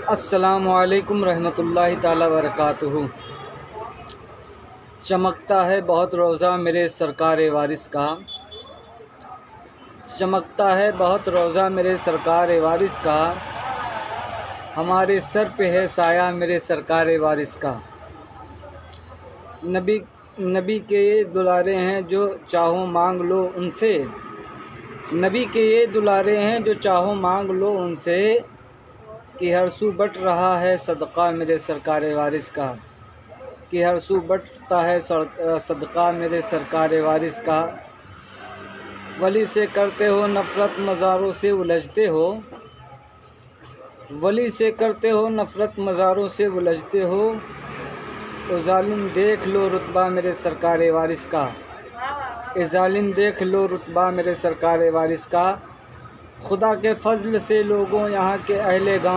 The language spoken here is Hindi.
अस्सलामु अलैकुम रहमतुल्लाहि ताला बरकातुहू। चमकता है बहुत रोज़ा मेरे सरकार वारिस का, चमकता है बहुत रोज़ा मेरे सरकार वारिस का, हमारे सर पे है साया मेरे सरकार वारिस का। नबी के ये दुलारे हैं जो चाहो मांग लो उनसे, नबी के ये दुलारे हैं जो चाहो मांग लो उनसे, कि हर सू बट रहा है सदका मेरे सरकार वारिस का, कि हर सू बटता है सदका मेरे सरकार वारिस का। वली से करते हो नफ़रत मज़ारों से उलझते हो, वली से करते हो नफ़रत मज़ारों से उलझते हो, तो ज़ालिम देख लो रुतबा मेरे सरकार वारिस का, ए ज़ालिम देख लो रुतबा मेरे सरकार वारिस का। खुदा के फजल से लोगों यहाँ के अहले गाँव